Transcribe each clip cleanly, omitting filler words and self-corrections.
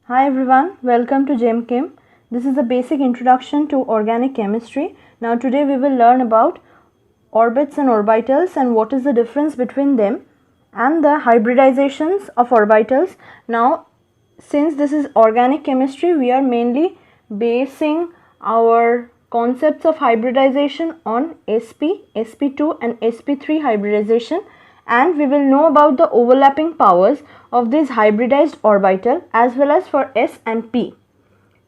Hi everyone, welcome to GemChem. This is a basic introduction to organic chemistry. Now today we will learn about orbits and orbitals and what is the difference between them and the hybridizations of orbitals. Now since this is organic chemistry, we are mainly basing our concepts of hybridization on sp, sp2 and sp3 hybridization, and we will know about the overlapping powers of this hybridized orbital as well as for s and p.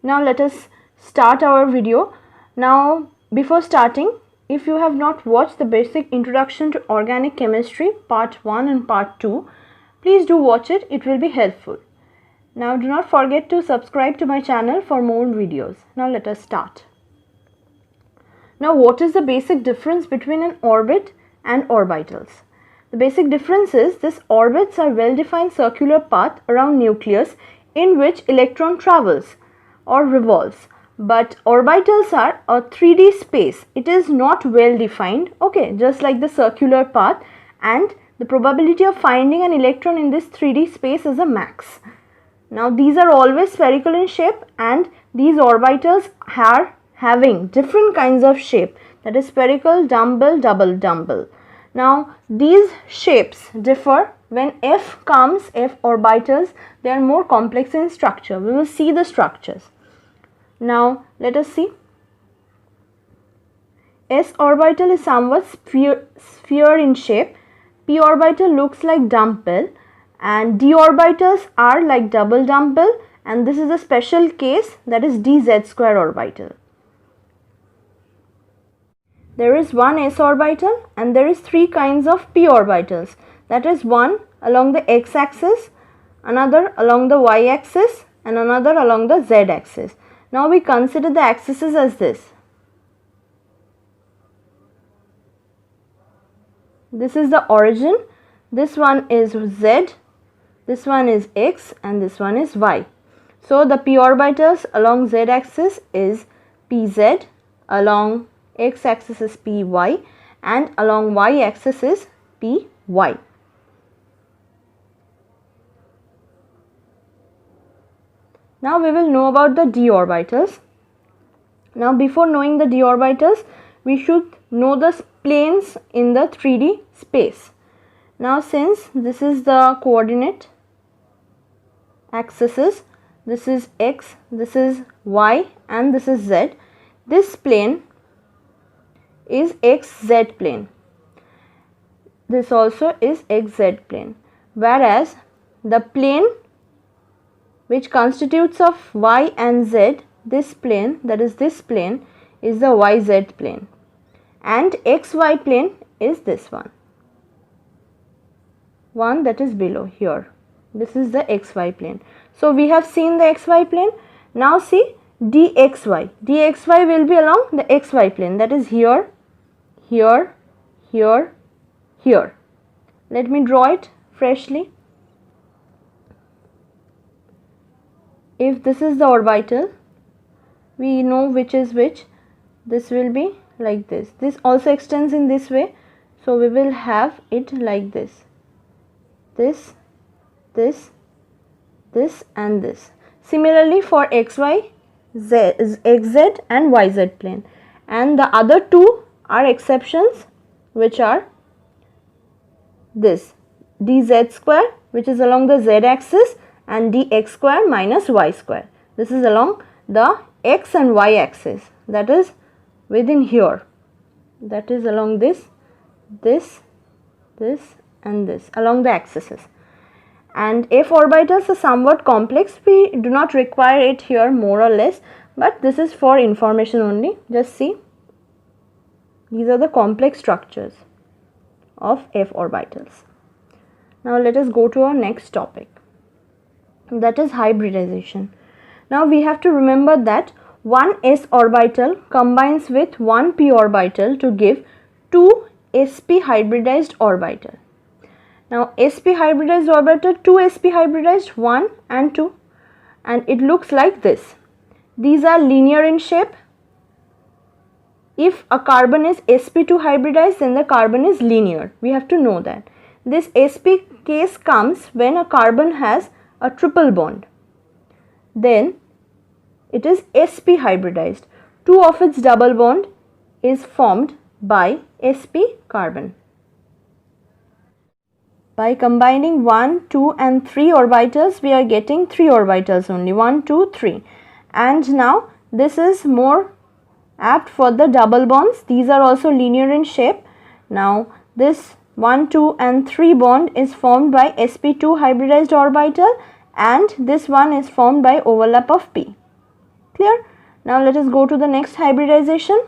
Now let us start our video. Now before starting, if you have not watched the basic introduction to organic chemistry part 1 and part 2, please do watch it, it will be helpful. Now do not forget to subscribe to my channel for more videos. Now let us start. Now what is the basic difference between an orbit and orbitals? The basic difference is these orbits are well-defined circular path around nucleus in which electron travels or revolves, but orbitals are a 3D space. It is not well defined, okay, just like the circular path, and the probability of finding an electron in this 3D space is a max. Now these are always spherical in shape, and these orbitals are having different kinds of shape, that is spherical, dumbbell, double dumbbell. Now these shapes differ when F comes, F orbitals, they are more complex in structure. We will see the structures. Now let us see. S orbital is somewhat sphere in shape. P orbital looks like dumbbell, and d orbitals are like double dumbbell, and this is a special case, that is dz square orbital. There is one s orbital and there is three kinds of p orbitals, that is one along the x axis, another along the y axis, and another along the z axis. Now we consider the axes as this. This is the origin, this one is z, this one is x, and this one is y. So the p orbitals along z axis is pz, along x axis is py, and along y axis is py. Now we will know about the d orbitals. Now before knowing the d orbitals, we should know the planes in the 3D space. Now since this is the coordinate axes, this is x, this is y, and this is z, this plane is xz plane. This also is xz plane, whereas the plane which constitutes of y and z, this plane, that is this plane, is the yz plane, and xy plane is this one that is below here. This is the xy plane. So we have seen the xy plane. Now see dxy. Dxy will be along the xy plane, that is here, here, here, here. Let me draw it freshly. If this is the orbital, we know which is which. This will be like this. This also extends in this way, so we will have it like this. This, this, this, and this. Similarly for xy, xz and yz plane, and the other two are exceptions, which are this dz square, which is along the z axis, and dx square minus y square. This is along the x and y axis, that is within here, that is along this, this, and this, along the axes. And f orbitals are somewhat complex. We do not require it here more or less, but this is for information only. Just see, these are the complex structures of f orbitals. Now let us go to our next topic, that is hybridization. Now we have to remember that one s orbital combines with one p orbital to give two sp hybridized orbital. Now sp hybridized orbital, two sp hybridized, 1 and 2, and it looks like this. These are linear in shape. If a carbon is sp2 hybridized, then the carbon is linear. We have to know that. This sp case comes when a carbon has a triple bond. then it is sp hybridized. 2 of its double bond is formed by sp carbon. By combining 1, 2 and 3 orbitals, we are getting 3 orbitals only, 1, 2, 3. And now this is more apt for the double bonds. These are also linear in shape. Now this 1, 2 and 3 bond is formed by sp2 hybridized orbital, and this one is formed by overlap of p. Clear? Now let us go to the next hybridization.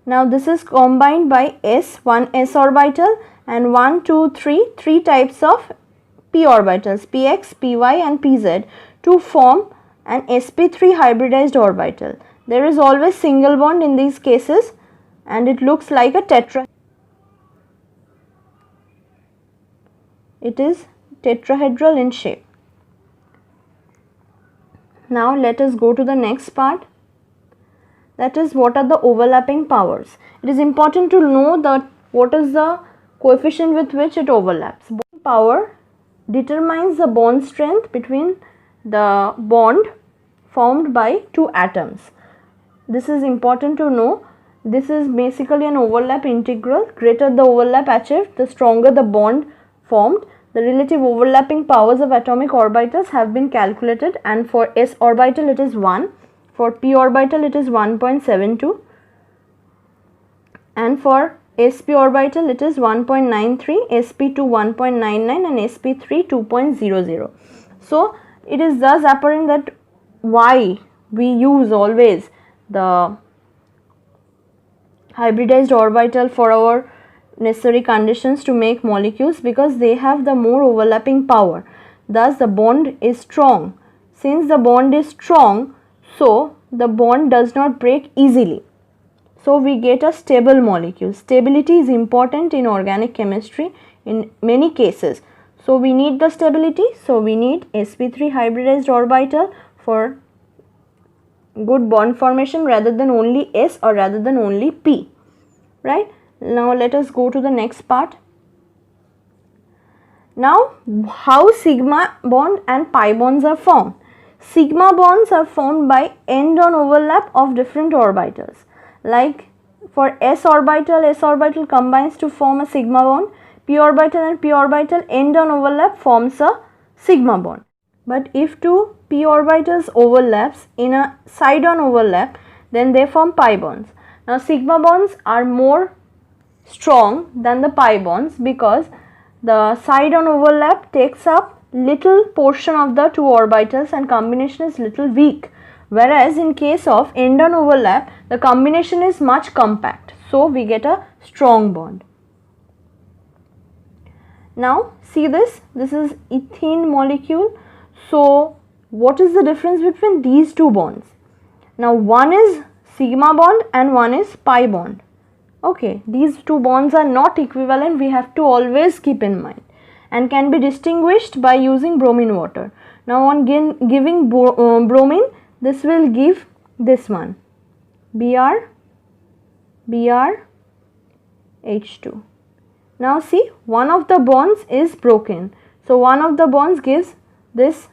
Now this is combined by one s orbital and 1, 2, 3, 3 types of p orbitals, px, py and pz, to form an sp3 hybridized orbital. There is always single bond in these cases and it looks like a tetra. It is tetrahedral in shape. Now let us go to the next part. That is, what are the overlapping powers? It is important to know that what is the coefficient with which it overlaps. Bond power determines the bond strength between the bond formed by two atoms. This is important to know. This is basically an overlap integral. Greater the overlap achieved, the stronger the bond formed. The relative overlapping powers of atomic orbitals have been calculated, and for s orbital it is 1. For p orbital it is 1.72, and for sp orbital it is 1.93, sp2 1.99 and sp3 2.00. So it is thus apparent that why we use always the hybridized orbital for our necessary conditions to make molecules, because they have the more overlapping power. Thus the bond is strong. Since the bond is strong, so the bond does not break easily. So we get a stable molecule. Stability is important in organic chemistry in many cases. So we need the stability. So we need sp3 hybridized orbital for good bond formation rather than only s or rather than only p. Right? Now let us go to the next part. Now how sigma bond and pi bonds are formed? Sigma bonds are formed by end-on overlap of different orbitals. Like for s orbital combines to form a sigma bond. P orbital and p orbital end-on overlap forms a sigma bond. But if two p orbitals overlaps in a side-on overlap, then they form pi bonds. Now sigma bonds are more strong than the pi bonds because the side-on overlap takes up little portion of the two orbitals and combination is little weak, whereas in case of end-on overlap the combination is much compact, so we get a strong bond. Now see this is ethene molecule. So what is the difference between these two bonds? Now one is sigma bond and one is pi bond. Okay, these two bonds are not equivalent, we have to always keep in mind, and can be distinguished by using bromine water. Now on giving bromine, this will give this one, Br, H2. Now see, one of the bonds is broken. So one of the bonds gives this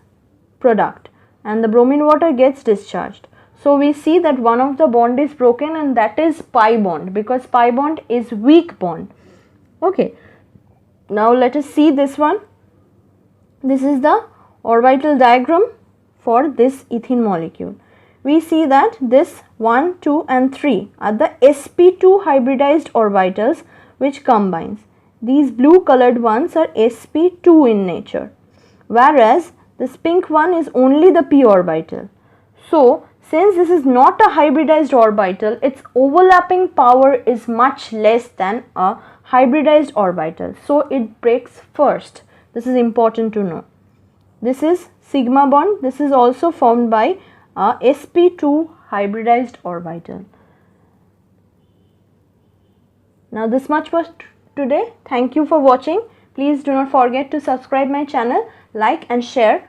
product and the bromine water gets discharged. So we see that one of the bond is broken, and that is pi bond, because pi bond is weak bond. Okay. Now let us see this one. This is the orbital diagram for this ethene molecule. We see that this 1, 2 and 3 are the sp2 hybridized orbitals which combines. These blue colored ones are sp2 in nature, whereas this pink one is only the p orbital. So since this is not a hybridized orbital, its overlapping power is much less than a hybridized orbital. So it breaks first. This is important to know. This is sigma bond. This is also formed by a sp2 hybridized orbital. Now this much for today. Thank you for watching. Please do not forget to subscribe my channel, like and share.